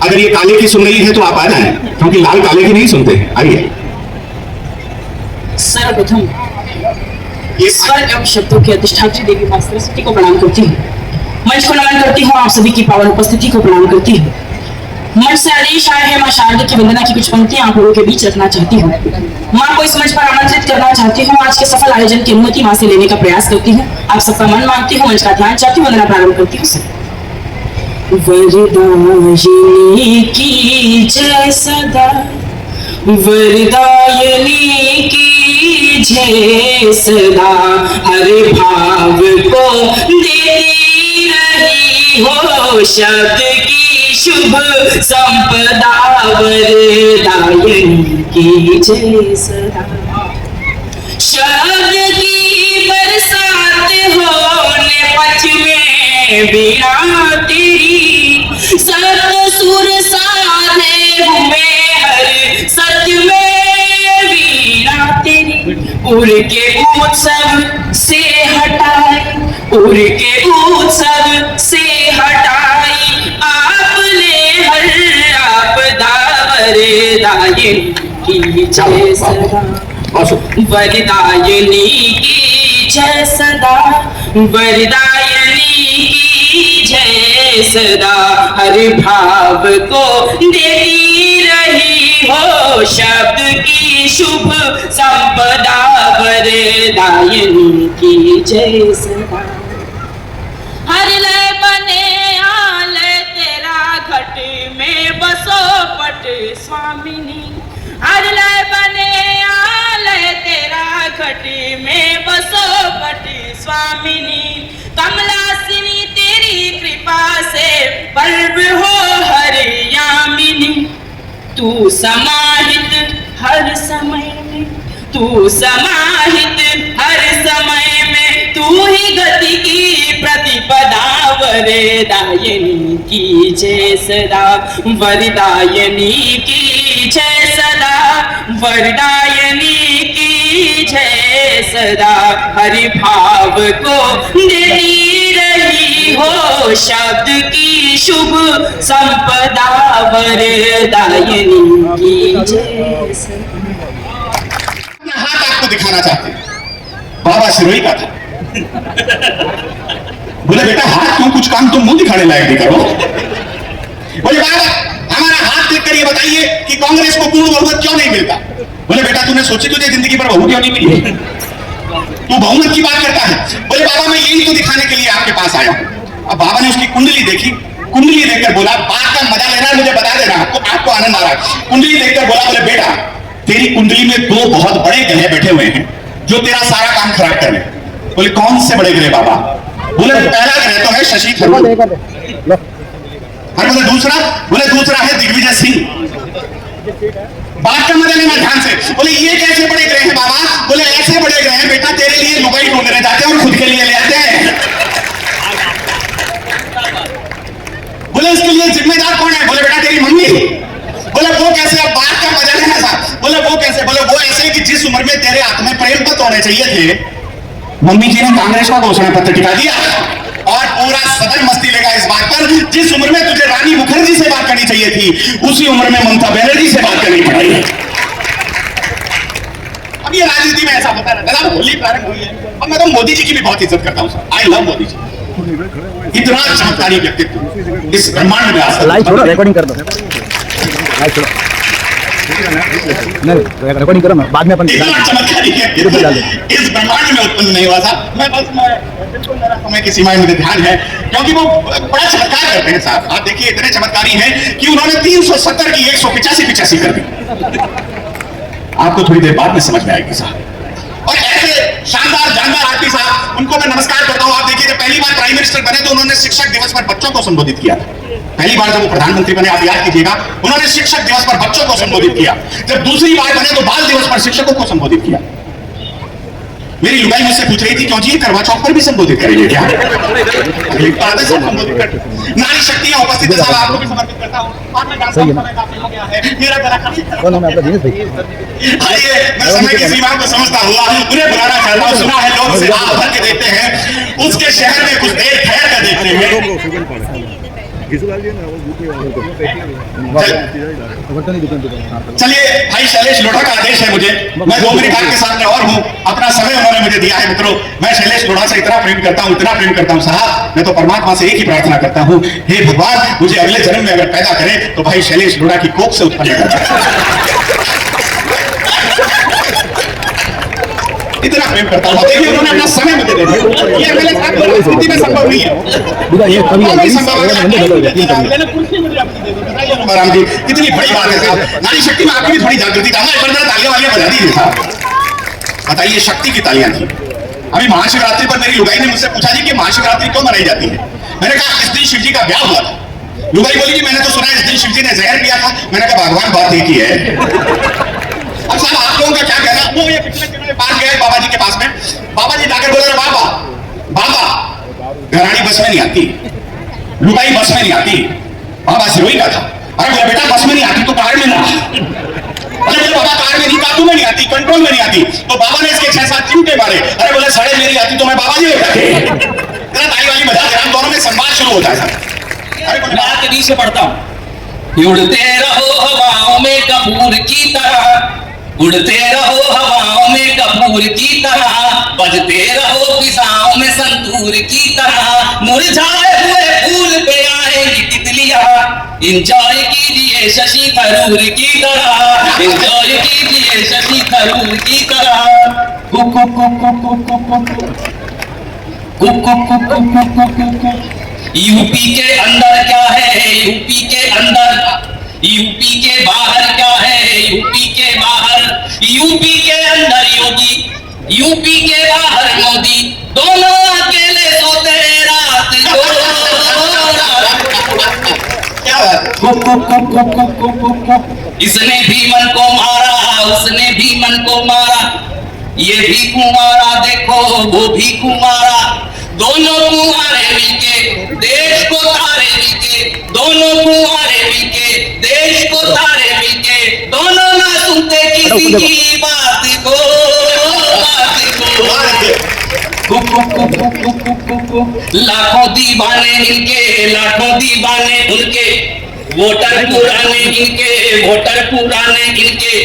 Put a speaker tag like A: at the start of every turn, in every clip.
A: अगर ये काले की सुन रही है तो आप आ जाएं, क्योंकि लाल काले की नहीं सुनते हैं। आइए।
B: सर्वप्रथम स्वर एवं शब्दों की अधिष्ठात्री देवी मां सरस्वती को प्रणाम करती हूँ। मंच को नमन करती हूँ। आप सभी की पावन उपस्थिति को प्रणाम करती हूँ। मंच से आदेश आए हैं, मां शारदा की वंदना की कुछ पंक्तियां आप लोगों के बीच रखना चाहती हूँ। मां को इस मंच पर आमंत्रित करना चाहती हूँ। आज के सफल आयोजन की अनुमति मां से लेने का प्रयास करती हूँ। आप सबका मन मांगती हूँ, मंच का ध्यान चाहती हूँ, वंदना प्रारंभ करती हूँ। वरदायिनी की जय सदा, वरदायिनी की जय सदा, हर भाव को देती रही हो शब्द की शुभ संपदा, वरदायिनी की जय सदा। शब्द की बरसात होने पथ में बीना तेरी, सत सुर साधे हुए हर सत्य में बीना तेरी। उड़ के उत्सव से हटाई, उड़ के उत्सव से हटाई आपने हर आपदा, वरदायिनी की जय सदा, वरदायिनी की जय सदा, वरदायिनी की जय सदा, हर भाव को देती रही हो शब्द की शुभ संपदा, वरदायिनी की जय सदा। हर लय बने आलय तेरा, घट में बसो पट स्वामिनी। हर लय बने आलय तेरा, घट में बसो पट स्वामिनी। कमलासिनी तेरी कृपा से पर्व हो हर यामिनी। तू समाहित हर समय में, तू समाहित हर समय में, तू ही गति की प्रतिपदा, वरदायिनी की जय सदा, वरदायिनी की जय सदा, वरदायिनी की जय सदा, हर भाव को देती रही हो शब्द की शुभ संपदा, वरदायिनी की जय सदा।
A: हाथ आपको दिखाना चाहते हैं, बाबा सिरोही का था। बोले बेटा हाथ क्यों, कुछ काम तुम मुंह दिखाने लायक भी करो। बोले बाबा हमारा हाथ देखकर ये बताइए कि कांग्रेस को पूर्ण बहुमत क्यों नहीं मिलता। बोले बेटा तूने सोची तुझे जिंदगी पर बहू क्यों नहीं मिली, तू बहुमत की बात करता है। बोले बाबा मैं यही तो दिखाने के लिए आपके पास आया हूं। अब बाबा ने उसकी कुंडली देखी, कुंडली देखकर बोला बात का मजा लेना है, मुझे बता देना आपको आनंद आ रहा है। कुंडली देखकर बोला बोले बेटा तेरी कुंडली में दो बहुत बड़े ग्रह बैठे हुए हैं जो तेरा सारा काम खराब कर रहे। बोले कौन से बड़े ग्रह बाबा। बोले पहला ग्रह तो है शशि थरूर, और बोले दूसरा है दिग्विजय सिंह। बात का मजा लेना ध्यान से। बोले ये कैसे बड़े ग्रह हैं बाबा। बोले ऐसे बड़े ग्रह हैं बेटा तेरे लिए लुगाई ढूंढने जाते हैं और खुद के लिए ले आते हैं। बोले इसके लिए जिम्मेदार कौन है। बोले बेटा तेरी मम्मी। बोले वो कैसे, अब बात का मजा लेना था। बोले वो कैसे। बोले वो ऐसे कि जिस उम्र में तेरे हाथ में प्रेम पत्र होने चाहिए थे, मम्मी जी ने कांग्रेस का घोषणा पत्र टिका दिया और पूरा सदन मस्ती लेगा इस बात पर, जिस उम्र में तुझे रानी मुखर्जी से बात करनी चाहिए थी उसी उम्र में ममता बनर्जी से बात करनी पड़ी। अब ये राजनीति में ऐसा होता रहता है। होली प्रारंभ हुई है और मैं तो मोदी जी की भी बहुत इज्जत करता हूँ। I love Modi ji. इतना चमत्कारी व्यक्तित्व इस ब्रह्मांड में आ
C: रिकॉर्डिंग कर दो, नहीं रिकॉर्डिंग करो ना, बाद में अपन
A: चमत्कारी इस ब्रह्मांड में उत्पन्न नहीं हुआ था। मैं बिल्कुल मेरा समय की सीमाएं मुझे ध्यान है, क्योंकि वो बड़ा चमत्कार करते हैं साहब। आप देखिए इतने चमत्कारी हैं कि उन्होंने 370 की 185 कर दी। आपको थोड़ी देर बाद में समझ में आएगी साहब। और ऐसे शानदार जानदार आदमी साहब, उनको मैं नमस्कार करता हूँ। आप देखिए पहली बार प्राइम मिनिस्टर बने तो उन्होंने शिक्षक दिवस पर बच्चों को संबोधित किया। पहली बार जब वो प्रधानमंत्री बने, आप याद कीजिएगा, उन्होंने शिक्षक दिवस पर बच्चों को संबोधित किया। जब दूसरी बार बने तो बाल दिवस पर शिक्षकों को संबोधित किया। मेरी लुगाई मुझसे पूछ रही थी, क्यों जी करवा चौथ पर भी संबोधित करेंगे क्या? नारी शक्ति यहाँ उपस्थित है, साहब आपको भी समर्पित करता हूँ। समय काफी हो गया है, मेरा गला काफी
C: कौन नाम है आपका? दिनेश भाई।
A: आइए, मैं समय की सीमा को समझता हुआ उन्हें बुलाना चाहता हूँ। सुना है लोग से आप भर के देते हैं, उसके शहर में कुछ देर ठहर कर देखते हैं। चलिए, भाई शैलेश लोढ़ा का आदेश है मुझे, मैं 2 मिनट आपके सामने और हूँ, अपना समय उन्होंने मुझे दिया है। मित्रों, मैं शैलेश लोढ़ा से इतना प्रेम करता हूँ, इतना प्रेम करता हूँ साहब, मैं तो परमात्मा से एक ही प्रार्थना करता हूँ, हे भगवान मुझे अगले जन्म में अगर पैदा करे तो भाई शैलेश लोढ़ा की कोख से उत्पन्न कर। इतना प्रेम करता हूँ। देखिए, उन्होंने अपना समय मुझे दे दिया, ये मेरे साथ परिस्थिति में संभव नहीं है।
C: ये कभी
A: नहीं संभव है। राम जी, कितनी बड़ी बात है साहब। नारी शक्ति में आपकी भी थोड़ी जागृति का, एक बार तालियां वालियां बजा दीजिए साहब। बताइए, शक्ति की तालियां थी। अभी महाशिवरात्रि पर मेरी लुगाई ने मुझसे पूछा जी कि महाशिवरात्रि क्यों मनाई जाती है। मैंने कहा इस दिन शिव जी का ब्याह हुआ था। लुगाई बोली कि मैंने तो सुना इस दिन शिव जी ने जहर पिया था। मैंने कहा भगवान बात एक ही है। अब साहब आप लोगों का क्या कहना? वो ये पिछले दिनों में पास गए बाबा जी के पास में, बाबा जी जाकर बोले बाबा बाबा घरानी बस में नहीं आती, लुगाई बस में नहीं आती। बाबा सिरोही का था। अरे बोले बेटा बस में नहीं आती तो कार में ना। अरे बोले बाबा कार में नहीं, काबू में नहीं आती, कंट्रोल में नहीं आती। तो बाबा ने इसके 6-7 चिमटे मारे। अरे बोले सड़े मेरी आती तो मैं बाबा जी होता है। ताली वाली बजा दे, हम दोनों में संवाद शुरू होता है।
B: मैं आपके बीच से पढ़ता हूँ। उड़ते रहो हवाओं में कपूर की तरह, उड़ते रहो हवाओं में कपूर की तरह, बजते रहो फिजाओं में संतूर की तरह, मुरझाए हुए फूल पे आएंगी तितलियां, एंजॉय कीजिए शशि थरूर की तरह, एंजॉय कीजिए शशि थरूर की तरह। Cook cook cook cook cook cook cook cook cook cook cook. UP के अंदर क्या है, यूपी के अंदर, यूपी के बाहर क्या है, यूपी के बाहर, यूपी के अंदर योगी, यूपी के बाहर मोदी, दोनों अकेले सोते रात को। इसने भी मन को मारा, उसने भी मन को मारा, ये भी कुमारा देखो वो भी कुमारा, दोनों कुंवारे मिलके देश को तारे मिलके, दोनों कुंवारे मिलके देश को तारे मिलके, दोनों ना सुनते किसी की बात को, लाखों दीवाने इनके, लाखों दीवाने उनके, वोटर पुराने इनके, वोटर पुराने इनके,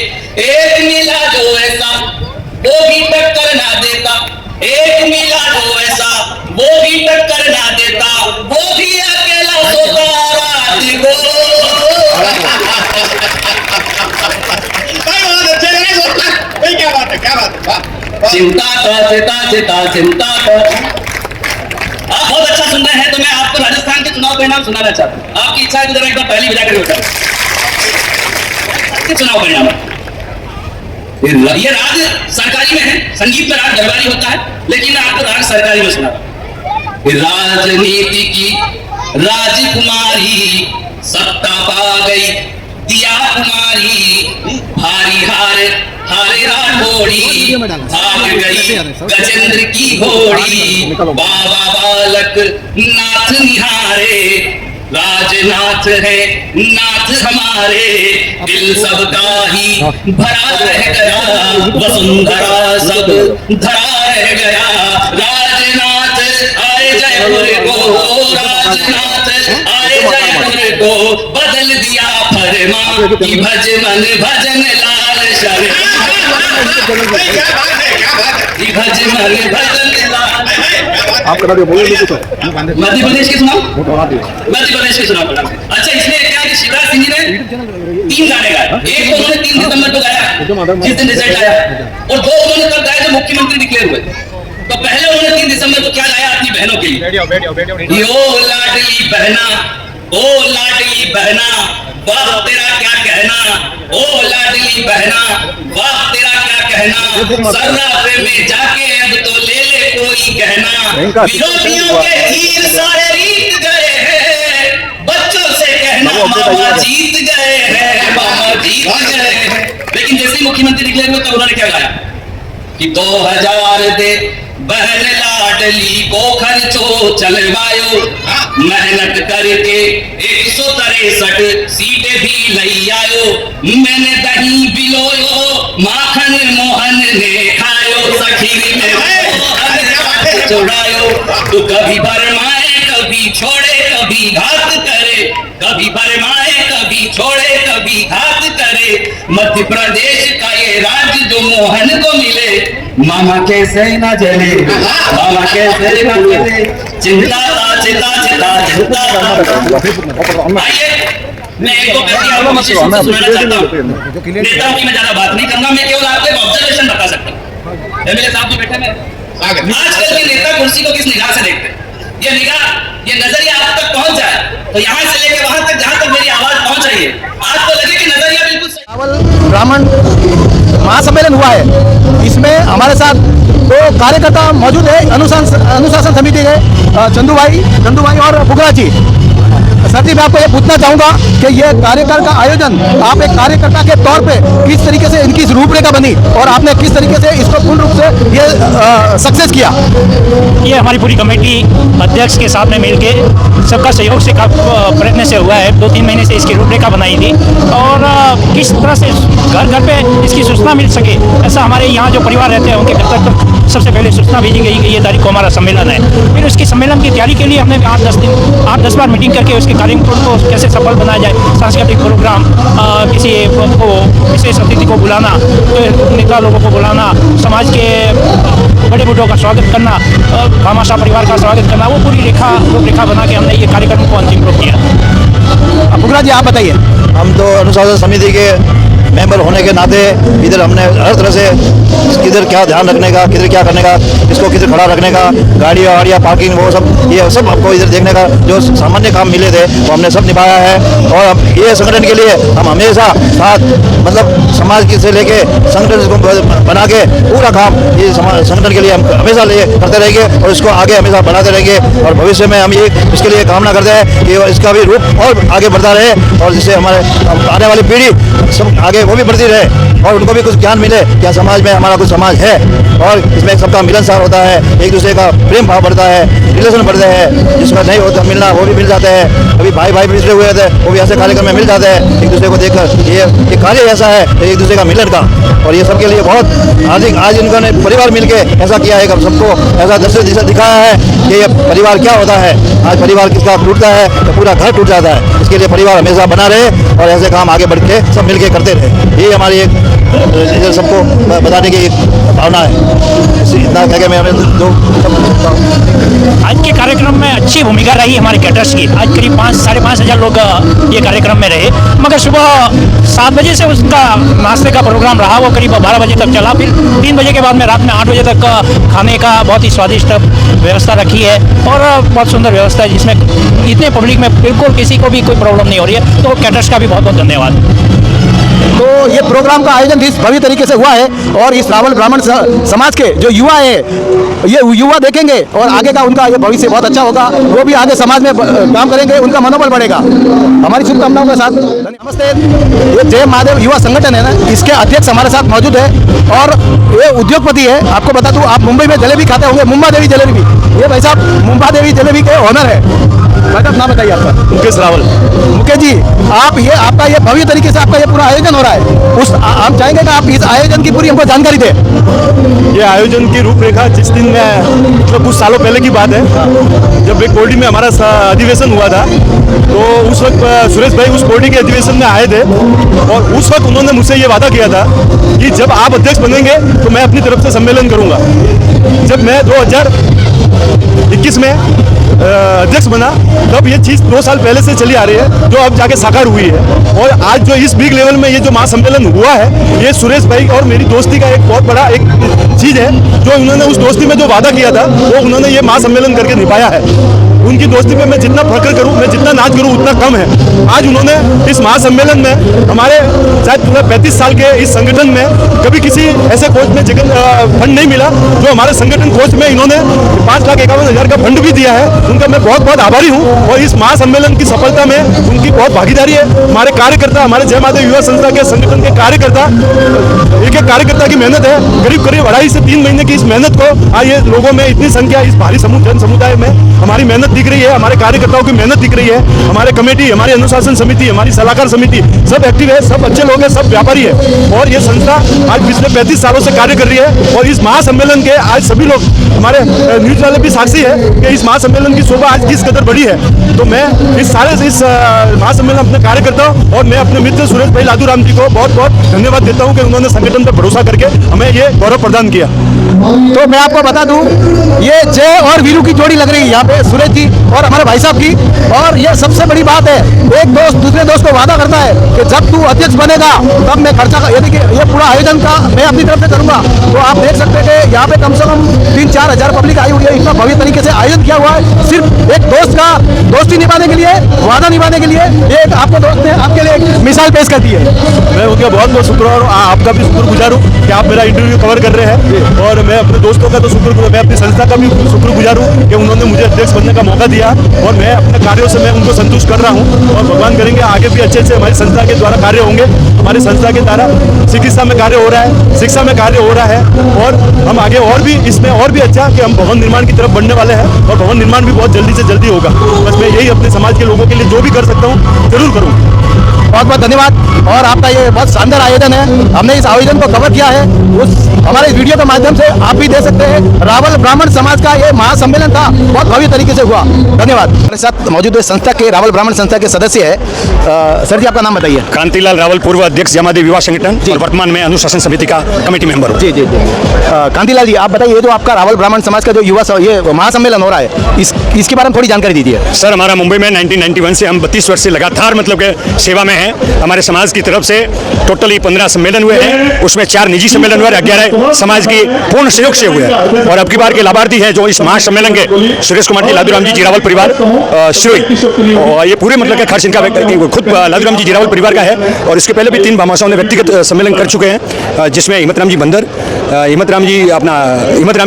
B: एक मिला जो ऐसा वो भी टक्कर ना देता, एक मिला जो ऐसा वो भी टक्कर ना देता, वो भी अकेला सोता रात को।
A: क्या बात है, क्या बात है।
B: चिंता चिंता आप बहुत अच्छा सुन रहे हैं, तो मैं आपको राजस्थान के चुनाव परिणाम सुनाना चाहता हूँ। आपकी इच्छा है तो जरा एक बार पहली बजा कर बताओ चुनाव परिणाम। ये राग सरकारी में है, संगीत में राग दरबारी होता है, लेकिन मैं आपको राग सरकारी में सुना। राजनीति की राजकुमारी सत्ता पा गई दिया कुमारी, भारी हारे हारे राठौड़ी भाग गई गजेंद्र की घोड़ी, बाबा बालक नाथ निहारे, राजनाथ है नाथ हमारे, दिल सबका ही भरा रह गया, वसुंधरा सब धरा रह गया, राजनाथ आए जयपुर को, राजनाथ आए जयपुर को, बदल दिया फरमा कि भज मन भजन लाल शरण, भज मन भजन लाल।
C: आप करा दिया बोलिए कुछ
B: मध्य प्रदेश की सुनाओ, मध्य प्रदेश की सुनाओ। अच्छा, इसमें क्या है कि शिवराज सिंह जी ने 3 गाने गाए। एक तो उन्होंने 3 दिसंबर को गाया जिस दिन रिजल्ट आया, और 2 उन्होंने तब गाया जब मुख्यमंत्री डिक्लेयर हुए। तो पहले उन्होंने 3 दिसंबर को क्या गाया अपनी बहनों के लिए, ओ लाडली बहना, ओ लाडली बहना, वाह तेरा क्या कहना, ओ लाडली बहना, वाह तेरा क्या कहना, सर्राफे में जाके अब तो ले ले कोई
A: कोई कहना, विरोधियों के तीर सारे रीत गए हैं, बच्चों से कहना मामा जीत गए हैं, मामा जीत गए हैं। लेकिन जैसे ही मुख्यमंत्री निकले हुए तो उन्होंने क्या गाया कि 2000 दे बहन लाडली को खर्चो चलवायो, मेहनत करके 163 सीटें भी लई आयो, मैंने दही बिलोयो माखन मोहन ने खायो, सखीरी में मोहन चुड़ायो, तो कभी भरमाए कभी छोड़े कभी घात करे, कभी भरमाए कभी छोड़े कभी घात करे, मध्य प्रदेश का ये राज्य जो मोहन को मिले, मामा कैसे न जले, मामा कैसे न जले, चिंता चिंता चिंता चिंता। आइए मैं एक दो व्यक्ति आपको विशेष रूप से सुनाना चाहता हूँ। नेताओं की मैं ज्यादा बात नहीं करूंगा, मैं केवल आपको एक ऑब्जर्वेशन बता सकता हूँ। एमएलए साहब जो बैठे हैं, आजकल के नेता कुर्सी को किस निगाह से देखते हैं? ये निगाह, ये नजरिया आप तक पहुंच जाए तो यहाँ से लेकर वहां तक जहां तक मेरी आवाज पहुंच रही है, आपको लगे कि नजरिया बिल्कुल सही।
C: ब्राह्मण महासम्मेलन हुआ है, इसमें हमारे साथ दो कार्यकर्ता मौजूद है, अनुशासन समिति के चंदू भाई और बुगरा जी। सर जी मैं आपको ये पूछना चाहूंगा कि ये कार्यक्रम का आयोजन आप एक कार्यकर्ता के तौर पे किस तरीके से इनकी रूपरेखा बनी और आपने किस तरीके से इसको पूर्ण रूप से ये सक्सेस किया?
D: ये हमारी पूरी कमेटी अध्यक्ष के साथ में मिलके सबका सहयोग से प्रयत्न से हुआ है। 2-3 महीने से इसकी रूपरेखा बनाई थी और किस तरह से घर घर पे इसकी सूचना मिल सके, ऐसा हमारे यहाँ जो परिवार रहते हैं उनके घर तक सबसे पहले सूचना भेजी गई कि ये तारीख को हमारा सम्मेलन है। फिर उसकी सम्मेलन की तैयारी के लिए हमने 8-10 बार मीटिंग करके उसके कार्यक्रम को कैसे सफल बनाया जाए, सांस्कृतिक प्रोग्राम, किसी को विशेष अतिथि को बुलाना, तो नेता लोगों को बुलाना, समाज के बड़े बूढ़ों का स्वागत करना, भामाशाह परिवार का स्वागत करना, वो पूरी रूपरेखा बना के हमने ये कार्यक्रम को अंतिम रूप दिया।
C: बुगरा जी आप बताइए।
E: हम तो अनुशासन समिति के मेंबर होने के नाते इधर हमने हर तरह से किधर क्या ध्यान रखने का, किधर क्या करने का, इसको किधर खड़ा रखने का, गाड़ियाँ वाड़ियाँ पार्किंग वो सब, ये सब हमको इधर देखने का जो सामान्य काम मिले थे वो हमने सब निभाया है। और ये संगठन के लिए हम हमेशा साथ, मतलब समाज से लेके संगठन को बना के पूरा काम ये संगठन के लिए हम हमेशा करते रहेंगे और इसको आगे हमेशा बढ़ाते रहेंगे। और भविष्य में हम ये इसके लिए कामना करते हैं कि इसका भी रूप और आगे बढ़ता रहे और जिससे हमारे आने वाली पीढ़ी सब आगे वो भी बढ़ती रहे और उनको भी कुछ ज्ञान मिले क्या समाज में हमारा कुछ समाज है और इसमें सबका मिलनसार होता है, एक दूसरे का प्रेम भाव बढ़ता है, रिलेशन बढ़ते हैं, जिसमें नहीं होता मिलना वो भी मिल जाते हैं। अभी भाई पिछड़े हुए थे वो भी ऐसे कार्यक्रम में मिल जाते हैं, एक दूसरे को देखकर ये कार्य ऐसा है एक दूसरे का मिलन का। और ये सबके लिए बहुत आज इन्होंने परिवार मिलकर ऐसा किया है, सबको ऐसा दृश्य दिखाया है कि ये परिवार क्या होता है। आज परिवार किसका टूटता है तो पूरा घर टूट जाता है, इसके लिए परिवार हमेशा बना रहे और ऐसे काम आगे बढ़ के सब मिलके करते रहे, ये हमारी एक सबको बताने की भावना है। इतना कह के मैं जो
D: आज के कार्यक्रम में अच्छी भूमिका रही हमारे कैटर्स की। आज करीब 5-5.5 हज़ार लोग ये कार्यक्रम में रहे, मगर सुबह 7 बजे से उसका नाश्ते का प्रोग्राम रहा, वो करीब 12 बजे तक चला। फिर 3 बजे के बाद में रात में 8 बजे तक खाने का बहुत ही स्वादिष्ट व्यवस्था रखी है और बहुत सुंदर व्यवस्था है, जिसमें इतने पब्लिक में बिल्कुल किसी को भी कोई प्रॉब्लम नहीं हो रही है। तो कैटर्स का भी बहुत बहुत धन्यवाद।
C: तो ये प्रोग्राम का आयोजन इस भव्य तरीके से हुआ है और इस रावल ब्राह्मण समाज के जो युवा है ये युवा देखेंगे और आगे का उनका ये भविष्य बहुत अच्छा होगा, वो भी आगे समाज में काम करेंगे, उनका मनोबल बढ़ेगा। हमारी शुभकामनाओं के साथ नमस्ते। ये जय महादेव युवा संगठन है ना, इसके अध्यक्ष हमारे साथ मौजूद है और ये उद्योगपति है। आपको बता दूं, आप मुंबई में जलेबी खाते होंगे, मुंबा देवी जलेबी भी, ये भाई साहब मुंबा देवी जलेबी के ओनर है। भाई साहब नाम बताइए आपका?
E: मुकेश रावल।
C: मुकेश जी, आप ये आपका ये भव्य तरीके से आपका ये पूरा आयोजन हो रहा है, हम चाहेंगे कि आप इस आयोजन की पूरी हमको जानकारी दें।
E: ये आयोजन की रूपरेखा जिस दिन में तो कुछ सालों पहले की बात है, जब एक कोर्डी में हमारा अधिवेशन हुआ था, तो उस वक्त सुरेश भाई उस कोर्डी के अधिवेशन में आए थे और उस वक्त उन्होंने मुझसे ये वादा किया था कि जब आप अध्यक्ष बनेंगे तो मैं अपनी तरफ से सम्मेलन करूंगा। जब मैं 2021 में अध्यक्ष बना तब ये चीज़ 2 साल पहले से चली आ रही है, जो अब जाके साकार हुई है। और आज जो इस बिग लेवल में ये जो महासम्मेलन हुआ है, ये सुरेश भाई और मेरी दोस्ती का एक बहुत बड़ा एक चीज़ है, जो उन्होंने उस दोस्ती में जो वादा किया था वो उन्होंने ये महासम्मेलन करके निभाया है।
F: उनकी दोस्ती पे मैं जितना फख्र करूं, मैं जितना नाज करूं उतना कम है। आज उन्होंने इस महासम्मेलन में हमारे शायद पूरे 35 साल के इस संगठन में कभी किसी ऐसे कोच में जगह फंड नहीं मिला जो हमारे संगठन कोच में इन्होंने 5,51,000 का फंड भी दिया है। उनका मैं बहुत बहुत आभारी हूँ और इस महासम्मेलन की सफलता में उनकी बहुत भागीदारी है। हमारे कार्यकर्ता, हमारे जय महादेव युवा संस्था के संगठन के कार्यकर्ता, एक एक कार्यकर्ता की मेहनत है। करीब करीब 2.5 से 3 महीने की इस मेहनत को आज ये लोगों में इतनी संख्या, इस भारी जन समुदाय में हमारी मेहनत दिख रही है, हमारे कार्यकर्ताओं की मेहनत दिख रही है। हमारे कमेटी, हमारी अनुशासन समिति, हमारी सलाहकार समिति सब एक्टिव है, सब अच्छे लोग हैं, सब व्यापारी है और ये संस्था आज पिछले 35 सालों से कार्य कर रही है। और इस महासम्मेलन के आज सभी लोग, हमारे न्यूज वाले भी साक्षी है कि इस महासम्मेलन की शोभा आज किस कदर बड़ी है। तो मैं इस महासम्मेलन अपने कार्यकर्ता और मैं अपने मित्र सुरेश भाई लादूराम जी को बहुत बहुत धन्यवाद देता हूँ कि उन्होंने संगठन पर भरोसा करके हमें ये गौरव प्रदान किया।
C: तो मैं आपको बता दूं, ये जय और वीरू की जोड़ी लग रही है यहाँ पे, सुरेश जी और हमारे भाई साहब की। और ये सबसे बड़ी बात है, एक दोस्त दूसरे दोस्त को वादा करता है कि जब तू अध्यक्ष बनेगा तब मैं खर्चा, यदि ये पूरा आयोजन का मैं अपनी तरफ से करूंगा। तो आप देख सकते हैं कि यहाँ पे कम से कम 3-4 हजार पब्लिक आई हुई है। इतना भव्य तरीके से आयोजन किया हुआ है, सिर्फ एक दोस्त का दोस्ती निभाने के लिए, वादा निभाने के लिए। एक आपको दोस्त ने आपके लिए एक मिसाल पेश कर दी है।
F: मैं उनका बहुत बहुत शुक्र और आपका भी शुक्रगुजार हूँ कि आप मेरा इंटरव्यू कवर कर रहे हैं। और मैं अपने दोस्तों का तो शुक्रगुजार, मैं अपनी संस्था का भी शुक्रगुजार हूँ कि उन्होंने मुझे अध्यक्ष बनने का मौका दिया और मैं अपने कार्यों से मैं उनको संतुष्ट कर रहा हूँ। और भगवान करेंगे आगे भी अच्छे हमारी संस्था के द्वारा कार्य होंगे। हमारी संस्था के द्वारा चिकित्सा में कार्य हो रहा है, शिक्षा में कार्य हो रहा है और हम आगे और भी इसमें और भी अच्छा कि हम भवन निर्माण की तरफ बढ़ने वाले हैं और भवन निर्माण भी बहुत जल्दी से जल्दी होगा। बस मैं यही अपने समाज के लोगों के लिए जो भी कर सकता हूँ जरूर करूँ।
C: बहुत बहुत धन्यवाद। और आपका ये बहुत शानदार आयोजन है, हमने इस आयोजन को कवर किया है, उस हमारे इस वीडियो के माध्यम से आप भी दे सकते हैं। रावल ब्राह्मण समाज का ये महासम्मेलन था, बहुत भव्य तरीके से हुआ। धन्यवाद। हमारे साथ मौजूद है संस्था के, रावल ब्राह्मण संस्था के सदस्य है। सर जी, आपका नाम बताइए।
G: कांतिलाल रावल, पूर्व अध्यक्ष जय महादेव युवा संगठन और वर्तमान में अनुशासन समिति का कमेटी मेंबर हूँ।
C: जी जी जी। कांतिलाल जी, आप बताइए, ये जो आपका रावल ब्राह्मण समाज का जो युवा ये महासम्मेलन हो रहा है, इसके बारे में थोड़ी जानकारी दीजिए।
G: सर, हमारा मुंबई में 1991 से हम 32 वर्ष से लगातार मतलब के सेवा में हैं। हमारे समाज की तरफ से टोटली 15 सम्मेलन हुए हैं, उसमें 4 निजी सम्मेलन हुए, 11 समाज की पूर्ण सहयोग से हुए हैं। और अब की बार के लाभार्थी हैं जो इस महासम्मेलन के सुरेश कुमार जी, लादूराम जी, जीरावल परिवार, श्री, और ये पूरे मतलब का खर्च इनका खुद लादूराम जी जीरावल परिवार का है। और इसके पहले भी 3 भामाशाओं ने व्यक्तिगत सम्मेलन कर चुके हैं, जिसमें हिम्मतराम जी बंदर, हिम्मतराम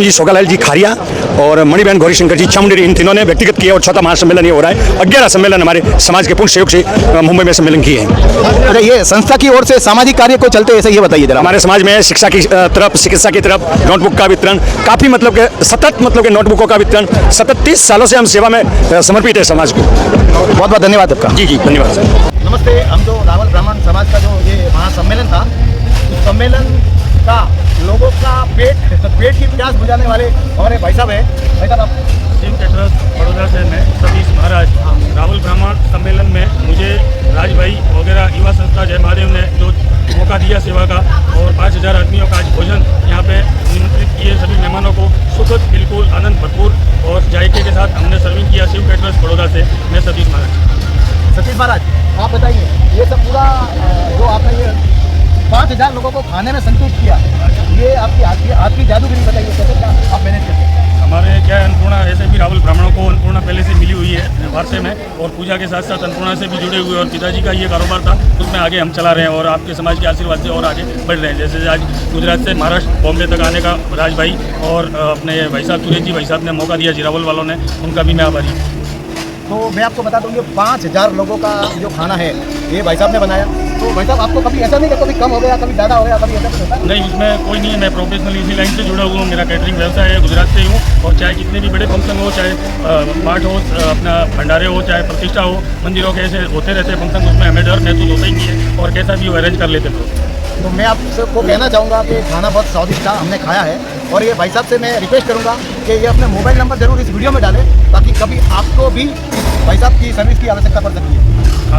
G: जी सोगालाल जी खारिया और मणिबेन गौरीशंकर जी चामुंडेरी, इन तीनों ने व्यक्तिगत किया। और चौथा महासम्मेलन ये हो रहा है। 11 सम्मेलन हमारे समाज के पूर्ण सहयोग से मुंबई में सम्मेलन किए हैं।
C: अरे, ये संस्था की ओर से सामाजिक कार्य को चलते ऐसे ये बताइए जरा।
G: हमारे समाज में शिक्षा की तरफ, चिकित्सा की तरफ नोटबुक का वितरण, काफी मतलब के सतत मतलब के नोटबुकों का वितरण, सतत 30 सालों से हम सेवा में समर्पित है समाज को।
C: बहुत बहुत धन्यवाद आपका।
G: जी जी, धन्यवाद सर।
C: नमस्ते। हम जो रावल ब्राह्मण समाज का जो ये महासम्मेलन था, उस सम्मेलन का लोगों का पेट की प्यास बुझाने वाले हमारे भाई साहब है। भाई साहब, आप
D: टीम के ट्रस्ट बड़ौदा से मैं सतीश महाराज। रावल ब्राह्मण सम्मेलन में मुझे राज भाई वगैरह युवा संस्था जय महादेव ने जो मौका दिया सेवा का, और 5000 आदमियों का आज भोजन यहाँ पे निमंत्रित किए। सभी मेहमानों को सुखद, बिल्कुल आनंद भरपूर और जायके के साथ हमने सर्विंग किया। शिव के ट्रस्ट बड़ौदा से मैं सतीश महाराज।
C: सतीश महाराज, आप बताइए, ये सब पूरा जो आपने ये 5000 लोगों को खाने में संतुष्ट किया, ये आपकी जादूगिरी बताइए, कैसे क्या आप मैनेज करते हैं?
D: हमारे क्या है, अन्नपूर्णा ऐसे भी रावल ब्राह्मणों को अन्नपूर्णा पहले से मिली हुई है वारसे में, और पूजा के साथ साथ अन्नपूर्णा से भी जुड़े हुए, और पिताजी का ये कारोबार था, उसमें आगे हम चला रहे हैं और आपके समाज के आशीर्वाद से और आगे बढ़ रहे हैं। जैसे आज गुजरात से महाराष्ट्र, बॉम्बे तक आने का राज भाई और अपने भाई साहब सुरेश जी भाई साहब ने मौका दिया, जीरावल वालों ने, उनका भी मैं आभारी हूँ।
C: तो मैं आपको बता दूँ, ये 5000 लोगों का जो खाना है ये भाई साहब ने बनाया। तो भाई साहब, आपको कभी ऐसा नहीं कि कभी कम हो गया, कभी ज़्यादा हो गया, कभी ऐसा कुछ होता है?
D: नहीं, उसमें कोई नहीं है। मैं प्रोफेशनल इसी लाइन से जुड़ा हुआ हूँ। मेरा कैटरिंग व्यवसाय है, गुजरात से ही हूँ। और चाहे कितने भी बड़े फंक्शन हो, चाहे पाठ हो, अपना भंडारे हो, चाहे प्रतिष्ठा हो, मंदिरों के ऐसे होते रहते हैं फंक्शन, उसमें हमें डर महसूस होता ही नहीं है और कैसा भी वो अरेंज कर लेते थे।
C: तो मैं आपको कहना चाहूँगा कि खाना बहुत स्वादिष्ट था, हमने खाया है। और ये भाई साहब से मैं रिक्वेस्ट करूँगा कि ये अपने मोबाइल नंबर जरूर इस वीडियो में डालें, ताकि कभी आपको भी भाई साहब की सर्विस की आवश्यकता पड़ सकती है।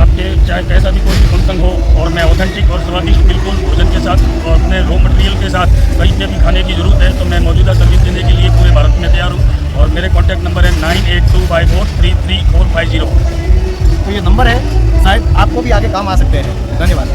D: आपके चाहे कैसा भी कोई भी फंक्शन हो, और मैं ऑथेंटिक और स्वादिष्ट बिल्कुल भोजन के साथ और अपने रॉ मटेरियल के साथ कहीं पे भी खाने की ज़रूरत है तो मैं मौजूदा सर्विस देने के लिए पूरे भारत में तैयार हूँ। और मेरे कॉन्टैक्ट नंबर है 9825433450।
C: तो ये नंबर है, शायद आपको भी आगे काम आ सकते हैं। धन्यवाद।